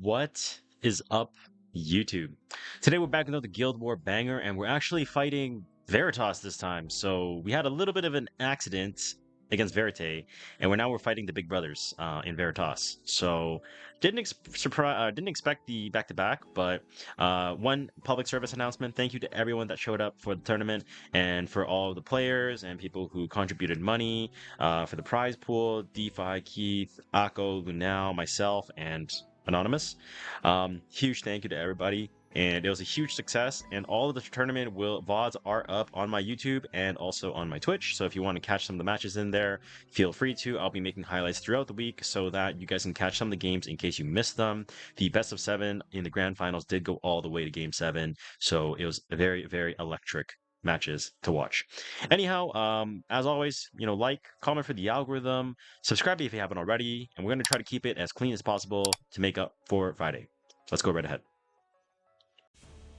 What is up, YouTube? Today we're back with another Guild War banger, and we're actually fighting Veritas this time. So we had a little bit of an accident against Verite, and we're fighting the big brothers in Veritas. So didn't expect the back-to-back, but one public service announcement. Thank you to everyone that showed up for the tournament, and for all the players and people who contributed money for the prize pool. DeFi, Keith, Akko, Lunao, myself, and Anonymous. Huge thank you to everybody, and it was a huge success. And all of the tournament VODs are up on my YouTube and also on my Twitch. So if you want to catch some of the matches in there, feel free to. I'll be making highlights throughout the week so that you guys can catch some of the games in case you missed them. The best of 7 in the grand finals did go all the way to game 7, so it was a very, very electric matches to watch. Anyhow, as always, like, comment for the algorithm, subscribe if you haven't already, and we're going to try to keep it as clean as possible to make up for Friday. Let's go right ahead.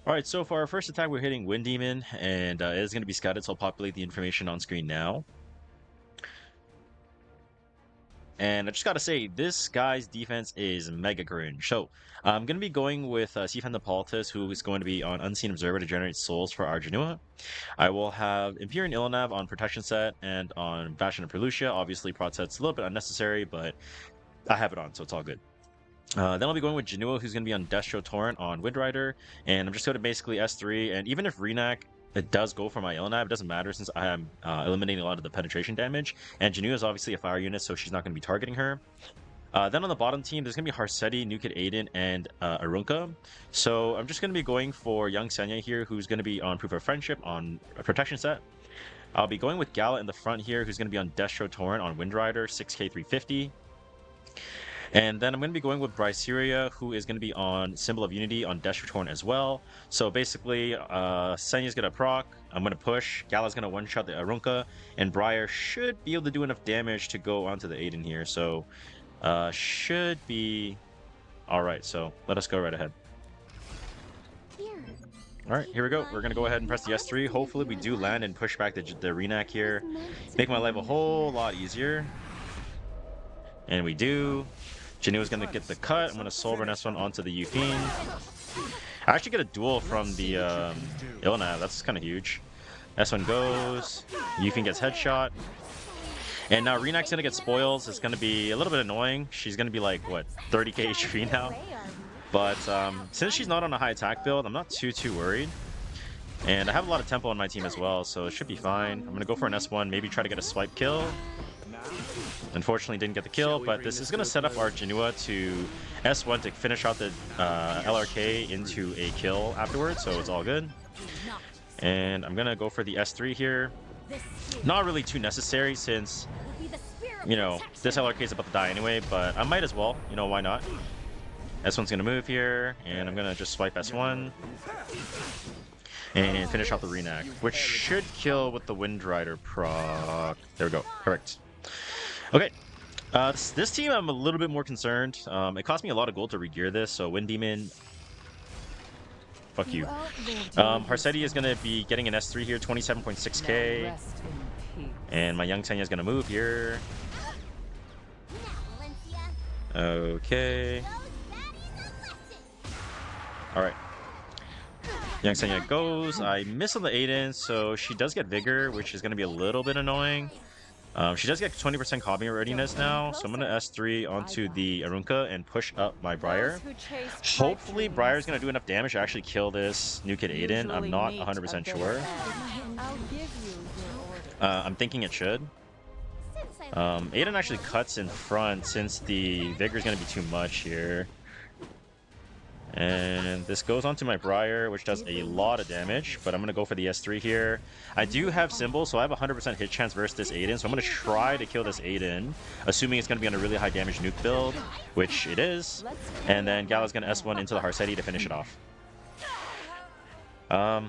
All right, so for our first attack, we're hitting iWindDemon, and it is going to be scouted, so I'll populate the information on screen now. And I just gotta say, this guy's defense is mega cringe. So I'm gonna be going with Sifan the Politis, who is going to be on Unseen Observer to generate souls for our Genua. I will have Imperial Ilanav on Protection Set and on Bastion of Perlucia. Obviously, Prot Set's a little bit unnecessary, but I have it on, so it's all good. Then I'll be going with Genua, who's going to be on Destro Torrent on Windrider, and I'm just going to basically S3, and even if Renak it does go for my Ilanav, it doesn't matter since I am eliminating a lot of the penetration damage, and Genua is obviously a fire unit, so she's not going to be targeting her. Then on the bottom team, there's going to be Harsetti, Nukid Aiden, and Arunka. So I'm just going to be going for Young Senya here, who's going to be on Proof of Friendship on a Protection Set. I'll be going with Gala in the front here, who's going to be on Destro Torrent on Windrider, 6k 350. And then I'm going to be going with Bryceria, who is going to be on Symbol of Unity on Destro Torrent as well. So basically, Senya's going to proc, I'm going to push, Gala's going to one-shot the Arunka, and Briar should be able to do enough damage to go onto the Aiden here. So should be alright, so let us go right ahead. Alright, here we go. We're going to go ahead and press the S3. Hopefully we do land and push back the Renak here. Make my life a whole lot easier. And we do. Genua's going to get the cut. I'm going to Soul Burn S1 onto the Yufine. I actually get a duel from the Ilanav. That's kind of huge. S1 goes. Yufine gets headshot. And now Renak's going to get spoils. It's going to be a little bit annoying. She's going to be like, what, 30k HP now? But since she's not on a high attack build, I'm not too worried. And I have a lot of tempo on my team as well, so it should be fine. I'm going to go for an S1, maybe try to get a swipe kill. Unfortunately didn't get the kill, but this is going to set up our Genua to S1 to finish out the LRK into a kill afterwards, so it's all good. And I'm going to go for the S3 here. Not really too necessary since, this LRK is about to die anyway, but I might as well, why not? S1's going to move here, and I'm going to just swipe S1 and finish off the Renak, which should kill with the Windrider proc. There we go, perfect. Okay, this team I'm a little bit more concerned. It cost me a lot of gold to regear this, so iWindDemon, fuck you. Harsetti is going to be getting an S3 here, 27.6k. And my Young Senya is going to move here. Okay. Alright. Young Senya goes. I miss on the Aiden, so she does get Vigor, which is going to be a little bit annoying. She does get 20% combat readiness now, so I'm going to S3 onto the Arunka and push up my Briar. Hopefully Briar's going to do enough damage to actually kill this Nukid Aiden. I'm not 100% sure. I'm thinking it should. Aiden actually cuts in front since the Vigor is going to be too much here. And this goes onto my Briar, which does a lot of damage, but I'm going to go for the S3 here. I do have Symbol, so I have a 100% hit chance versus this Aiden, so I'm going to try to kill this Aiden, assuming it's going to be on a really high damage nuke build, which it is. And then Gala's going to S1 into the Harsetti to finish it off. I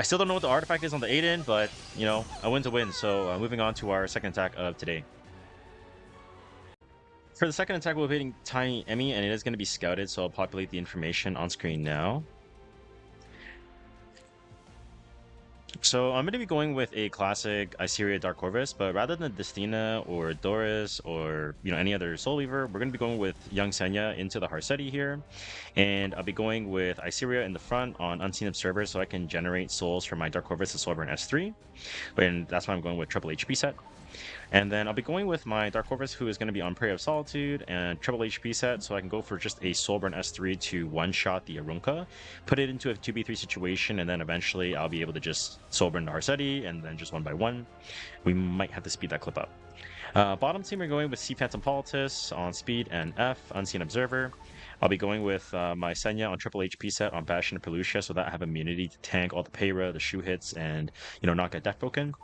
still don't know what the artifact is on the Aiden, but, a win's a win, so moving on to our second attack of today. For the second attack, we'll be hitting TinyEmi, and it is going to be scouted, so I'll populate the information on screen now. So I'm going to be going with a classic Iseria Dark Corvus, but rather than Destina or Doris or any other Soul Weaver, we're going to be going with Young Senya into the Harseti here, and I'll be going with Iseria in the front on Unseen Observer so I can generate souls for my Dark Corvus to Soulburn S3, and that's why I'm going with triple HP set. And then I'll be going with my Dark Corvus, who is going to be on Prey of Solitude and triple HP set, so I can go for just a Soulburn S3 to one-shot the Arunca, put it into a 2v3 situation, and then eventually I'll be able to just Soulburn the Harseti, and then just one by one. We might have to speed that clip up. Bottom team, we're going with C Phantom Politis on Speed and F, Unseen Observer. I'll be going with my Senya on triple HP set on Bastion and Pelucia, so that I have immunity to tank all the Payra, the shoe hits, and not get deck broken.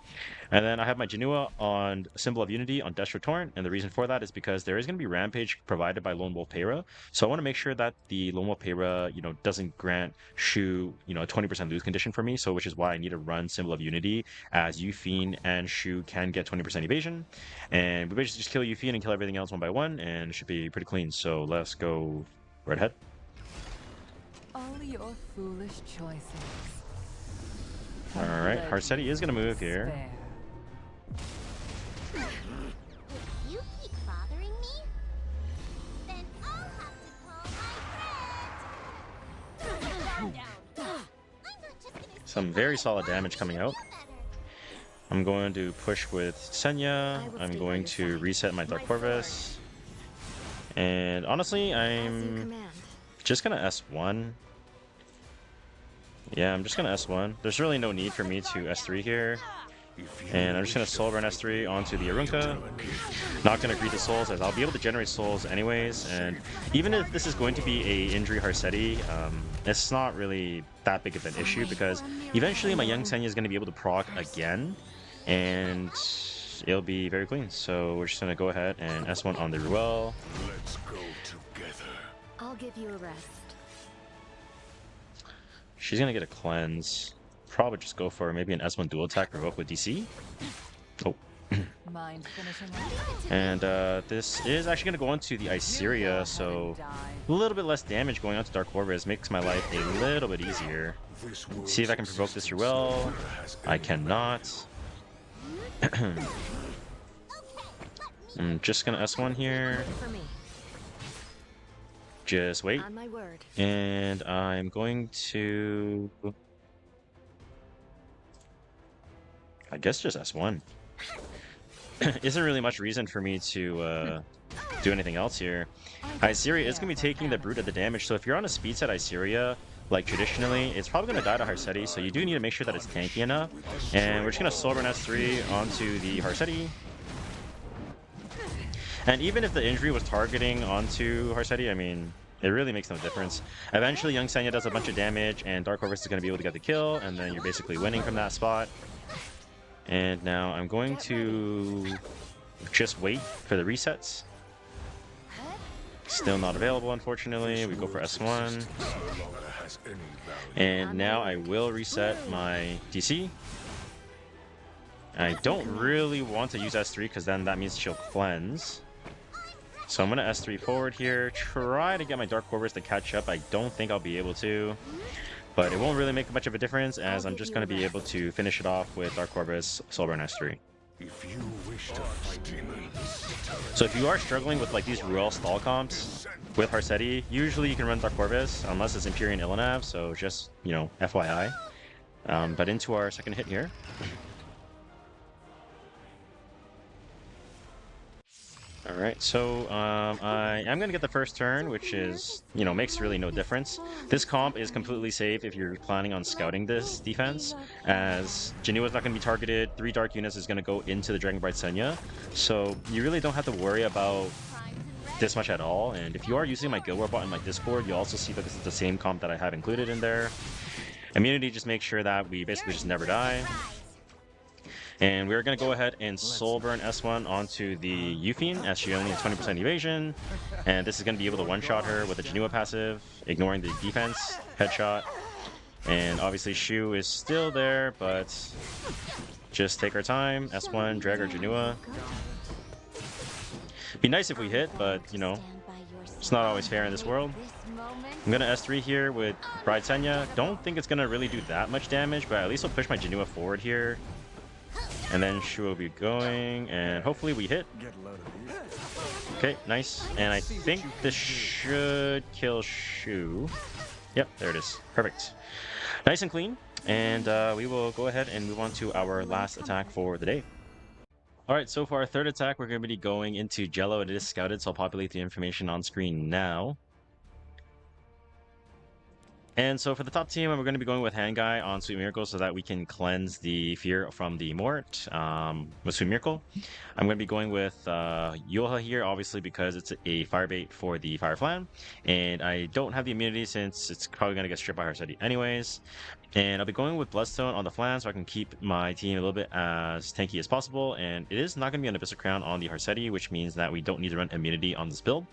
And then I have my Janua on Symbol of Unity on Destro Torrent, and the reason for that is because there is going to be Rampage provided by Lone Wolf Payra, so I want to make sure that the Lone Wolf Payra, doesn't grant Shu, a 20% lose condition for me, so which is why I need to run Symbol of Unity, as Yuffie and Shu can get 20% evasion, and we basically just kill Yuffie and kill everything else one by one, and it should be pretty clean, so let's go right ahead. All your foolish choices. Alright, Harseti is going to move here. If you keep bothering me, then I'll have to call my friend. I'm not just gonna Some very solid damage coming out. I'm going to push with Senya. I'm going to reset my Dark Corvus. And honestly, I'm just going to S1. Yeah, I'm just going to S1. There's really no need for me to S3 here. And I'm just going to Soulburn S3 onto the Arunca. Not going to greet the souls, as I'll be able to generate souls anyways. And even if this is going to be a injury Harseti, it's not really that big of an issue, because eventually my Young Senya is going to be able to proc again. And it'll be very clean. So we're just going to go ahead and S1 on the Ruel. Let's go together. I'll give you a rest. She's going to get a cleanse. Probably just go for maybe an S1 dual attack revoke with DC. Oh. Mind finishing And this is actually going to go into the Iseria, so a little bit less damage going on to Dark Corvus makes my life a little bit easier. See if I can provoke this Ruel. I cannot. I'm just going to S1 here. Just wait. On my word. And I'm going to... I guess just S1. Isn't really much reason for me to do anything else here. Iseria is going to be taking the brunt of the damage, so if you're on a speed set Iseria, like traditionally, it's probably going to die to Harseti, so you do need to make sure that it's tanky enough. And we're just going to Soulburn S3 onto the Harseti. And even if the injury was targeting onto Harseti, I mean, it really makes no difference. Eventually, Young Senya does a bunch of damage, and Dark Corvus is going to be able to get the kill, and then you're basically winning from that spot. And now I'm going to just wait for the resets. Still not available, unfortunately. We go for S1. And now I will reset my DC. I don't really want to use S3 because then that means she'll cleanse. So I'm going to S3 forward here, try to get my Dark Corvus to catch up. I don't think I'll be able to, but it won't really make much of a difference, as I'm just going to be able to finish it off with Dark Corvus, Soulburn S3. If you wish to fight demons, So if you are struggling with like these Ruel stall comps with Harseti, usually you can run Dark Corvus, unless it's Empyrean Illinav, so just, FYI. But into our second hit here. Alright, so I am going to get the first turn, which is, makes really no difference. This comp is completely safe if you're planning on scouting this defense, as Janua's not going to be targeted, 3 dark units is going to go into the Dragonbright Senya, so you really don't have to worry about this much at all. And if you are using my Guild War bot in my Discord, you'll also see that this is the same comp that I have included in there. Immunity just makes sure that we basically just never die. And we're going to go ahead and Soulburn S1 onto the Yuffie, as she only has 20% evasion. And this is going to be able to one-shot her with a Janua passive, ignoring the defense, headshot. And obviously Shu is still there, but just take our time. S1, drag our Janua. Be nice if we hit, but, It's not always fair in this world. This moment I'm gonna S3 here with Bride Senya. Don't think it's gonna really do that much damage, but at least I'll push my Janua forward here. And then Shu will be going, and hopefully we hit. Okay, nice. And I think this should kill Shu. Yep, there it is. Perfect. Nice and clean. And we will go ahead and move on to our last attack for the day. Alright, so for our third attack, we're going to be going into ExJeLLo. It is scouted, so I'll populate the information on screen now. And so for the top team, we're going to be going with Hangai on Sweet Miracle so that we can cleanse the fear from the Mort with Sweet Miracle. I'm going to be going with Yulha here, obviously, because it's a fire bait for the Fire Flan. And I don't have the immunity since it's probably going to get stripped by Harseti anyways. And I'll be going with Bloodstone on the flan so I can keep my team a little bit as tanky as possible. And it is not going to be an Abyssal Crown on the Harseti, which means that we don't need to run immunity on this build.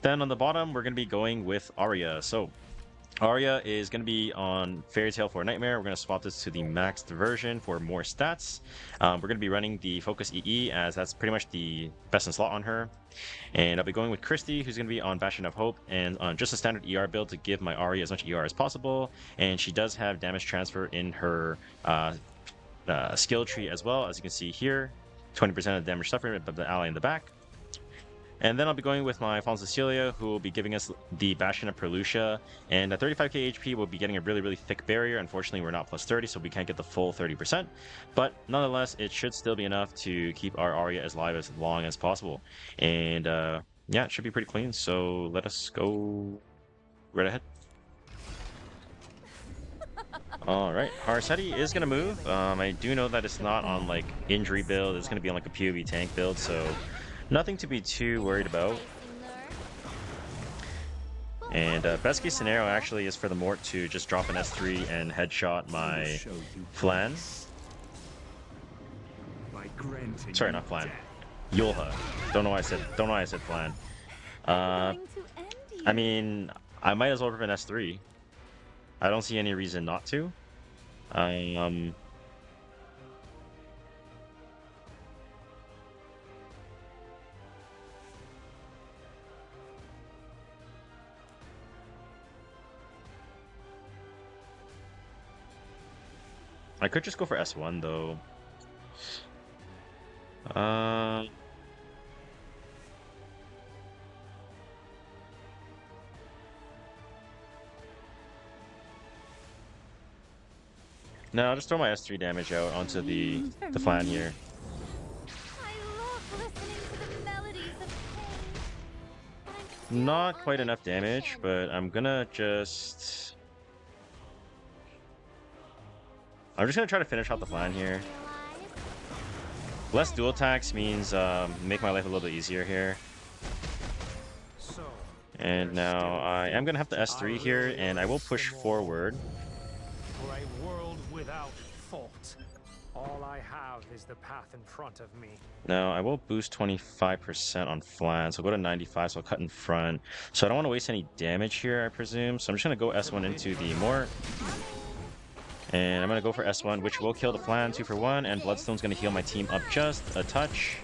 Then on the bottom, we're going to be going with Arya. So Arya is going to be on Fairy Tail for Nightmare. We're going to swap this to the maxed version for more stats. We're going to be running the Focus EE as that's pretty much the best in slot on her. And I'll be going with Christy, who's going to be on Bastion of Hope and on just a standard ER build to give my Arya as much ER as possible. And she does have damage transfer in her skill tree as well, as you can see here. 20% of the damage suffered by the ally in the back. And then I'll be going with my Fallen Cecilia, who will be giving us the Bastion of Perlucia. And at 35k HP, we'll be getting a really, really thick barrier. Unfortunately, we're not plus 30, so we can't get the full 30%. But nonetheless, it should still be enough to keep our Arya as live as long as possible. And yeah, it should be pretty clean. So let us go right ahead. Alright, Harseti is going to move. I do know that it's not on like injury build. It's going to be on like a PoE tank build, so nothing to be too worried about. And best case scenario actually is for the Mort to just drop an S3 and headshot my Flan. Sorry, not Flan. Yulha. Don't know why I said Flan. I mean, I might as well rip an S3. I don't see any reason not to. I could just go for S1 though. No, I'll just throw my S3 damage out onto the flan here. I love listening to the melodies of pain. But I'm Not quite enough damage, but I'm just gonna try to finish off the flan here. Less dual attacks means make my life a little bit easier here. And now I am gonna have to S3 here, and I will push forward. For a world without fault. All I have is the path in front of me. Now I will boost 25% on flan, so I'll go to 95, so I'll cut in front. So I don't want to waste any damage here, I presume. So I'm just gonna go S1 into the Mort. And I'm going to go for S1, which will kill the flan 2 for 1, and Bloodstone's going to heal my team up just a touch.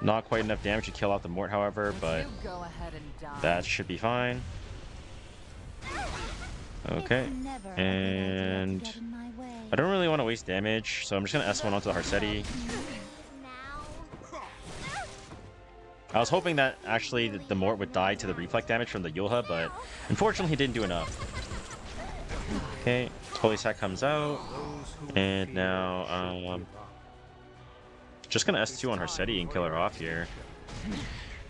Not quite enough damage to kill off the Mort, however, but Go ahead and die. that should be fine. Okay, and I don't really want to waste damage, so I'm just going to S1 onto the Harseti. I was hoping that actually the Mort would die to the reflect damage from the Yulha, but unfortunately he didn't do enough. Okay, Holy Sack comes out, and now just gonna S2 on Harseti and kill her off here.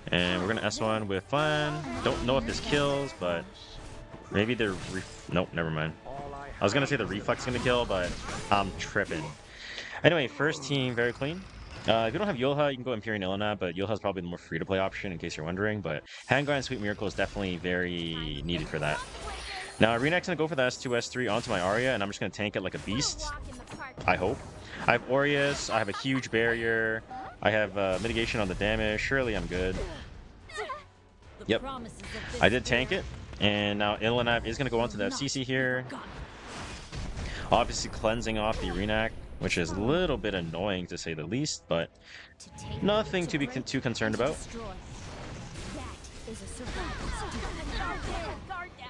And we're gonna S1 with Flan. Don't know if this kills, but maybe the nope, never mind. I was gonna say the reflex is gonna kill, but I'm tripping. Anyway, first team very clean. If you don't have Yulha, you can go Empyrean Illina, but Yulha is probably the more free-to-play option in case you're wondering. But Hangai and Sweet Miracle is definitely very needed for that. Now, Renek's going to go for the S2, S3 onto my Arya, and I'm just going to tank it like a beast. I hope. I have Aureus, I have a huge barrier, I have mitigation on the damage. Surely I'm good. Yep. I did tank it, and now Illinav is going to go onto the FCC here. Obviously cleansing off the Renek, which is a little bit annoying to say the least, but nothing to be too concerned about. is a survival's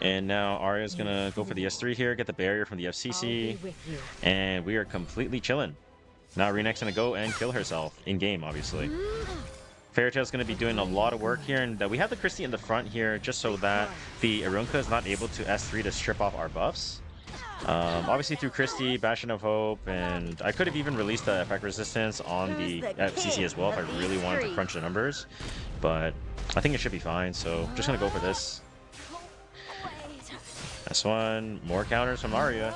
And now Arya's gonna go for the S3 here, get the barrier from the I'll FCC, be with you. and we are completely chilling. Now Renek's gonna go and kill herself in game, obviously. Fairytale's going to be doing a lot of work here, and we have the Christie in the front here just so that the Arunka is not able to S3 to strip off our buffs. Obviously through Christie, Bastion of Hope, and I could have even released the effect resistance on the FCC as well if I really wanted to crunch the numbers, but I think it should be fine, so just going to go for this. S1, more counters from Arya.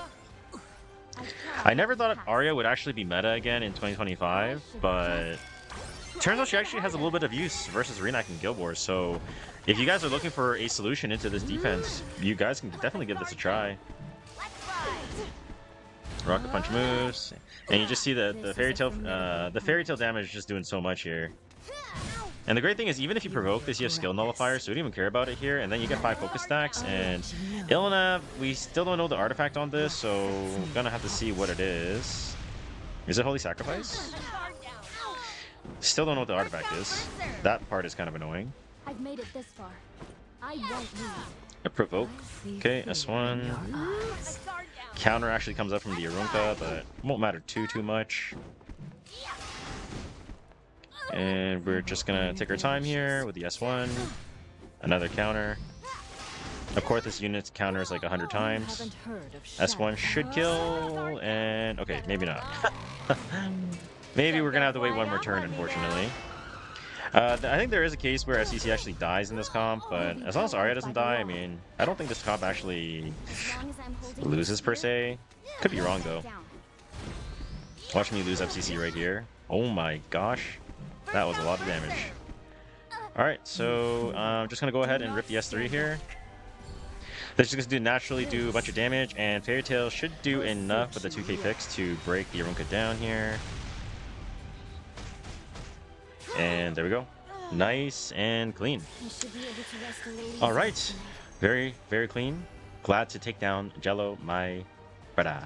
I never thought Arya would actually be meta again in 2025, but turns out she actually has a little bit of use versus Renak in Guild Wars, so if you guys are looking for a solution into this defense, you guys can definitely give this a try. Rocket Punch moves, and you just see the Fairy Tale damage is just doing so much here. And the great thing is, even if you provoke this, you have skill nullifier, so we don't even care about it here, and then you get 5 focus stacks, and Ilona, we still don't know the artifact on this, so we're gonna have to see what it is. Is it Holy Sacrifice? Still don't know what the artifact is. That part is kind of annoying. I've made it this far. I won't lose. A provoke. Okay, S1. Counter actually comes up from the Arunka, but won't matter too much. And we're just gonna take our time here with the S1. Another counter. Of course, this unit's counters like 100 times. S1 should kill, and okay, maybe not. Maybe we're gonna have to wait one more turn, unfortunately. I think there is a case where FCC actually dies in this comp, but as long as Arya doesn't die, I mean, I don't think this comp actually loses per se. Could be wrong though. Watch me lose FCC right here. Oh my gosh, that was a lot of damage. Alright, so I'm just gonna go ahead and rip the S3 here. This is going to naturally do a bunch of damage, and Fairy Tale should do enough with the 2k fix to break the Arunka down here. And there we go. Nice and clean. Alright, very clean. Glad to take down ExJeLLo, my brother.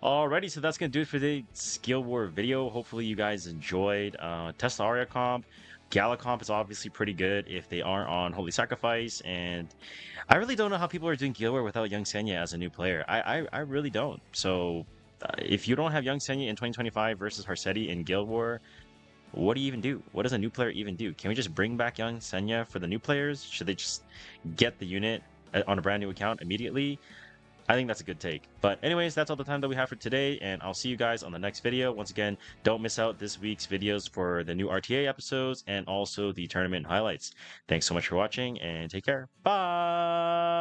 Alrighty, so that's going to do it for the Skill War video. Hopefully you guys enjoyed. Test Arya comp. Gala comp is obviously pretty good if they are on Holy Sacrifice, and I really don't know how people are doing Guild War without Young Senya as a new player. I really don't. So if you don't have Young Senya in 2025 versus Harsetti in Guild War, what do you even do? What does a new player even do? Can we just bring back Young Senya for the new players? Should they just get the unit on a brand new account immediately? I think that's a good take. But anyways, that's all the time that we have for today, and I'll see you guys on the next video. Once again, don't miss out this week's videos for the new RTA episodes and also the tournament highlights. Thanks so much for watching, and take care. Bye!